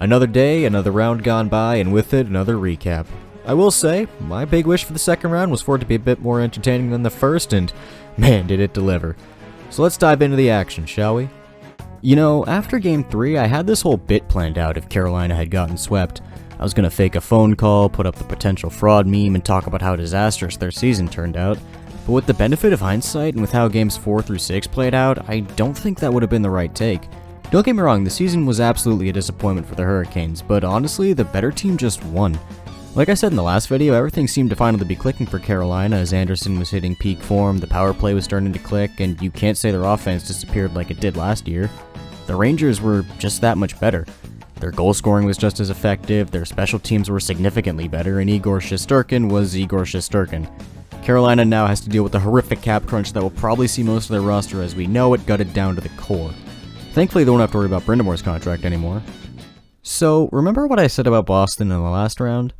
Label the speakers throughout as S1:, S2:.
S1: Another day, another round gone by, and with it, another recap. I will say, my big wish for the second round was for it to be a bit more entertaining than the first, and man, did it deliver. So let's dive into the action, shall we? You know, after Game 3, I had this whole bit planned out if Carolina had gotten swept. I was gonna fake a phone call, put up the potential fraud meme, and talk about how disastrous their season turned out. But with the benefit of hindsight, and with how Games 4 through 6 played out, I don't think that would have been the right take. Don't get me wrong, the season was absolutely a disappointment for the Hurricanes, but honestly, the better team just won. Like I said in the last video, everything seemed to finally be clicking for Carolina as Anderson was hitting peak form, the power play was starting to click, and you can't say their offense disappeared like it did last year. The Rangers were just that much better. Their goal scoring was just as effective, their special teams were significantly better, and Igor Shesterkin was Igor Shesterkin. Carolina now has to deal with the horrific cap crunch that will probably see most of their roster as we know it gutted down to the core. Thankfully, they won't have to worry about Brindamore's contract anymore. So, remember what I said about Boston in the last round?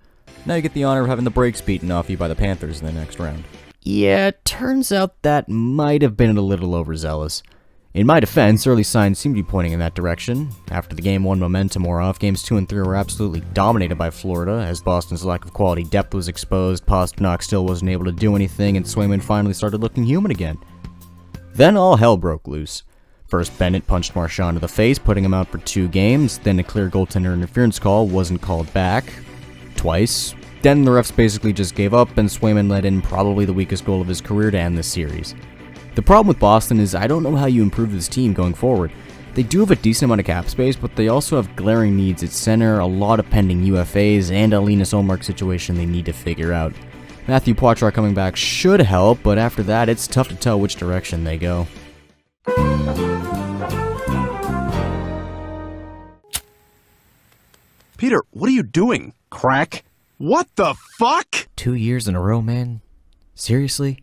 S1: Now you get the honor of having the brakes beaten off you by the Panthers in the next round. Yeah, it turns out that might have been a little overzealous. In my defense, early signs seem to be pointing in that direction. After the Game 1 momentum wore off, Games 2 and 3 were absolutely dominated by Florida, as Boston's lack of quality depth was exposed, Pasternak still wasn't able to do anything, and Swayman finally started looking human again. Then all hell broke loose. First, Bennett punched Marchand in the face, putting him out for 2 games, then a clear goaltender interference call wasn't called back. Twice. Then the refs basically just gave up, and Swayman let in probably the weakest goal of his career to end the series. The problem with Boston is I don't know how you improve this team going forward. They do have a decent amount of cap space, but they also have glaring needs at center, a lot of pending UFAs, and a Linus Ullmark situation they need to figure out. Matthew Poitras coming back should help, but after that, it's tough to tell which direction they go.
S2: Peter, what are you doing? Crack? What the fuck?
S1: 2 years in a row, man? Seriously?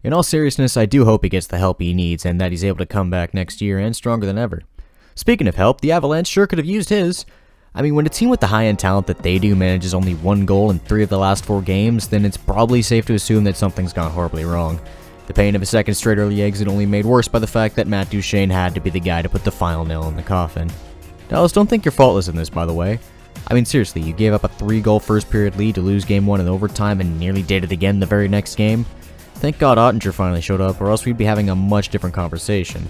S1: In all seriousness, I do hope he gets the help he needs and that he's able to come back next year and stronger than ever. Speaking of help, the Avalanche sure could have used his. I mean, when a team with the high-end talent that they do manages only 1 goal in 3 of the last 4 games, then it's probably safe to assume that something's gone horribly wrong. The pain of a second straight early exit only made worse by the fact that Matt Duchene had to be the guy to put the final nail in the coffin. Dallas, don't think you're faultless in this, by the way. I mean, seriously, you gave up a 3-goal first-period lead to lose Game 1 in overtime and nearly did it again the very next game. Thank God Ottinger finally showed up, or else we'd be having a much different conversation.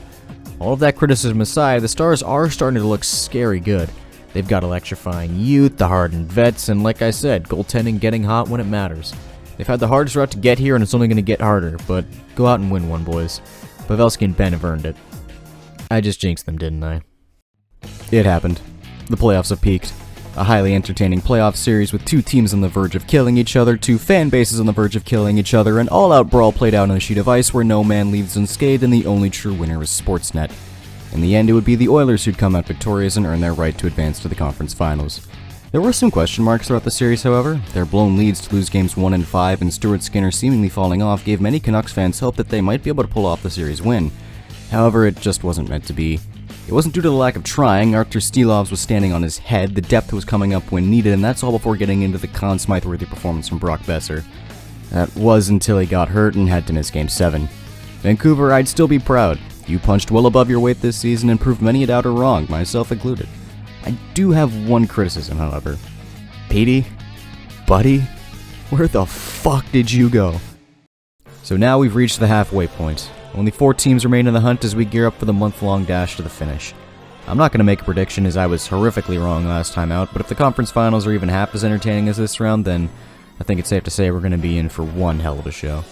S1: All of that criticism aside, the Stars are starting to look scary good. They've got electrifying youth, the hardened vets, and like I said, goaltending getting hot when it matters. They've had the hardest route to get here, and it's only going to get harder, but go out and win one, boys. Pavelski and Ben have earned it. I just jinxed them, didn't I? It happened. The playoffs have peaked. A highly entertaining playoff series with 2 teams on the verge of killing each other, 2 fan bases on the verge of killing each other, an all-out brawl played out on a sheet of ice where no man leaves unscathed, and the only true winner is Sportsnet. In the end, it would be the Oilers who'd come out victorious and earn their right to advance to the conference finals. There were some question marks throughout the series, however. Their blown leads to lose games 1 and 5 and Stuart Skinner seemingly falling off gave many Canucks fans hope that they might be able to pull off the series win. However, it just wasn't meant to be. It wasn't due to the lack of trying. Artur Stilovs was standing on his head, the depth was coming up when needed, and that's all before getting into the Conn Smythe-worthy performance from Brock Besser. That was until he got hurt and had to miss Game 7. Vancouver, I'd still be proud. You punched well above your weight this season and proved many a doubter wrong, myself included. I do have one criticism, however. Petey? Buddy? Where the fuck did you go? So now we've reached the halfway point. Only 4 teams remain in the hunt as we gear up for the month-long dash to the finish. I'm not going to make a prediction as I was horrifically wrong last time out, but if the conference finals are even half as entertaining as this round, then I think it's safe to say we're going to be in for one hell of a show.